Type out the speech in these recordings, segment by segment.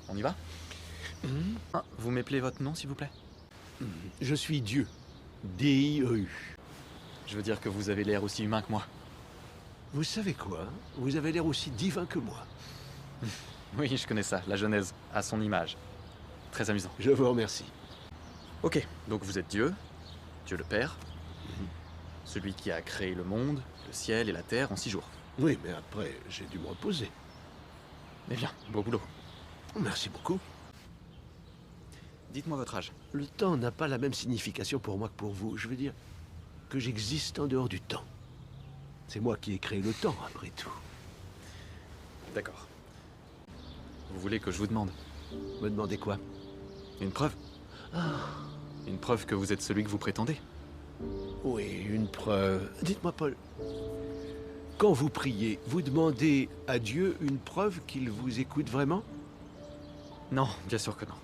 On y va? Vous m'appelez votre nom, s'il vous plaît? Je suis Dieu. D-I-E-U. Je veux dire que vous avez l'air aussi humain que moi. Vous savez quoi? Vous avez l'air aussi divin que moi. Oui, je connais ça, la Genèse, à son image. Très amusant. Je vous remercie. Ok, donc vous êtes Dieu, Dieu le Père, celui qui a créé le monde, le ciel et la terre en 6 jours. Oui, mais après, j'ai dû me reposer. Eh bien, beau boulot. Merci beaucoup. Dites-moi votre âge. Le temps n'a pas la même signification pour moi que pour vous. Je veux dire que j'existe en dehors du temps. C'est moi qui ai créé le temps, après tout. D'accord. Vous voulez que je vous demande Me demandez quoi? une preuve? Une preuve que vous êtes celui que vous prétendez. Oui, une preuve. Dites-moi, Paul, quand vous priez, vous demandez à Dieu une preuve qu'il vous écoute vraiment? Non, bien sûr que non.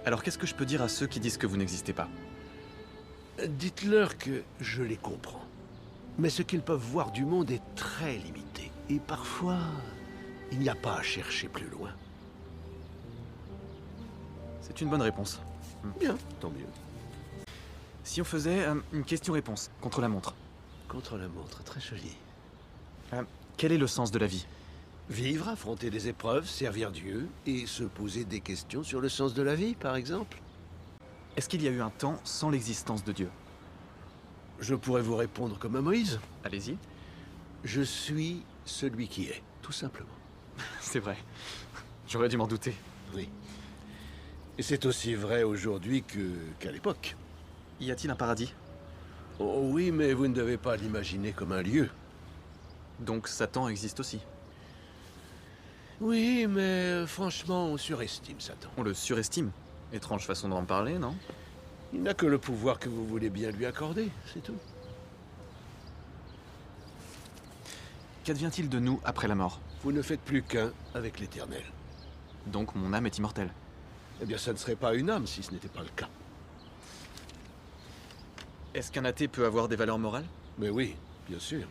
Alors qu'est-ce que je peux dire à ceux qui disent que vous n'existez pas? Dites-leur que je les comprends. Mais ce qu'ils peuvent voir du monde est très limité. Et parfois, il n'y a pas à chercher plus loin. C'est une bonne réponse. Bien, tant mieux. Si on faisait une question-réponse contre la montre. Contre la montre, très joli. Quel est le sens de la vie? Vivre, affronter des épreuves, servir Dieu et se poser des questions sur le sens de la vie, par exemple. Est-ce qu'il y a eu un temps sans l'existence de Dieu? Je pourrais vous répondre comme à Moïse. Allez-y. Je suis celui qui est, tout simplement. C'est vrai. J'aurais dû m'en douter. Oui. Et c'est aussi vrai aujourd'hui qu'à l'époque. Y a-t-il un paradis? Oh oui, mais vous ne devez pas l'imaginer comme un lieu. Donc Satan existe aussi. Oui, mais franchement, on surestime Satan. On le surestime. Étrange façon d'en parler, non? Il n'a que le pouvoir que vous voulez bien lui accorder, c'est tout. Qu'advient-il de nous après la mort? Vous ne faites plus qu'un avec l'Éternel. Donc mon âme est immortelle. Eh bien, ça ne serait pas une âme si ce n'était pas le cas. Est-ce qu'un athée peut avoir des valeurs morales? Mais oui, bien sûr.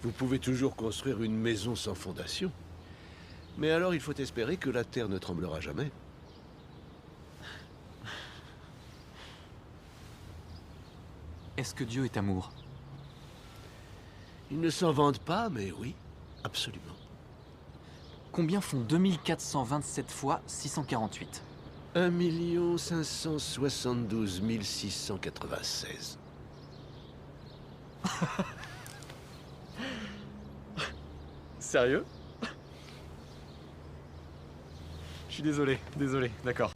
Vous pouvez toujours construire une maison sans fondation. Mais alors, il faut espérer que la terre ne tremblera jamais. Est-ce que Dieu est amour? Il ne s'en vante pas, mais oui, absolument. Combien font 2427 fois 648? 1 572 696. Sérieux? Je suis désolé, d'accord.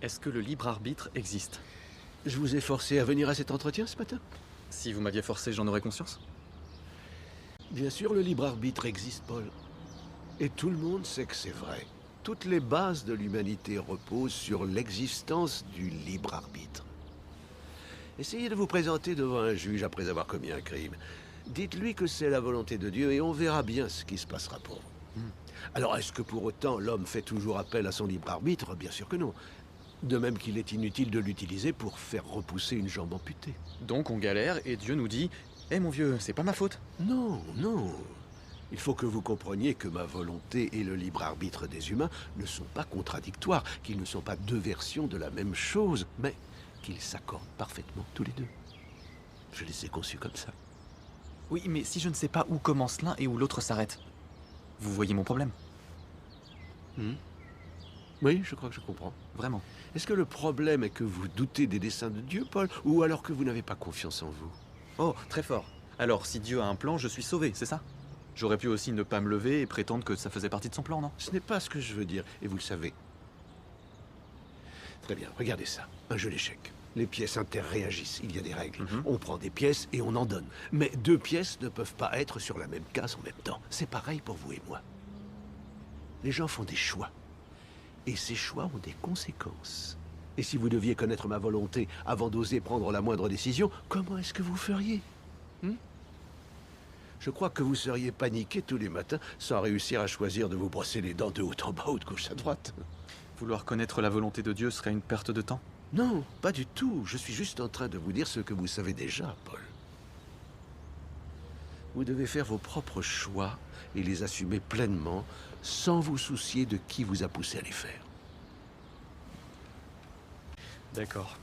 Est-ce que le libre arbitre existe? Je vous ai forcé à venir à cet entretien ce matin? Si vous m'aviez forcé, j'en aurais conscience. Bien sûr, le libre arbitre existe, Paul. Et tout le monde sait que c'est vrai. Toutes les bases de l'humanité reposent sur l'existence du libre arbitre. Essayez de vous présenter devant un juge après avoir commis un crime. Dites-lui que c'est la volonté de Dieu et on verra bien ce qui se passera pour vous. Alors, est-ce que pour autant l'homme fait toujours appel à son libre arbitre? Bien sûr que non. De même qu'il est inutile de l'utiliser pour faire repousser une jambe amputée. Donc on galère et Dieu nous dit « Eh mon vieux, c'est pas ma faute !» Non, non. Il faut que vous compreniez que ma volonté et le libre arbitre des humains ne sont pas contradictoires, qu'ils ne sont pas deux versions de la même chose, mais qu'ils s'accordent parfaitement tous les deux. Je les ai conçus comme ça. Oui, mais si je ne sais pas où commence l'un et où l'autre s'arrête, vous voyez mon problème? Oui, je crois que je comprends. Vraiment. Est-ce que le problème est que vous doutez des desseins de Dieu, Paul, ou alors que vous n'avez pas confiance en vous? Oh, très fort. Alors, si Dieu a un plan, je suis sauvé, c'est ça? J'aurais pu aussi ne pas me lever et prétendre que ça faisait partie de son plan, non? Ce n'est pas ce que je veux dire, et vous le savez. Très bien, regardez ça. Un jeu d'échecs. Les pièces interréagissent, il y a des règles. On prend des pièces et on en donne. Mais deux pièces ne peuvent pas être sur la même case en même temps. C'est pareil pour vous et moi. Les gens font des choix. Et ces choix ont des conséquences. Et si vous deviez connaître ma volonté avant d'oser prendre la moindre décision, comment est-ce que vous feriez? Je crois que vous seriez paniqué tous les matins sans réussir à choisir de vous brosser les dents de haut en bas ou de gauche à droite. Vouloir connaître la volonté de Dieu serait une perte de temps? Non, pas du tout. Je suis juste en train de vous dire ce que vous savez déjà, Paul. Vous devez faire vos propres choix et les assumer pleinement sans vous soucier de qui vous a poussé à les faire. D'accord.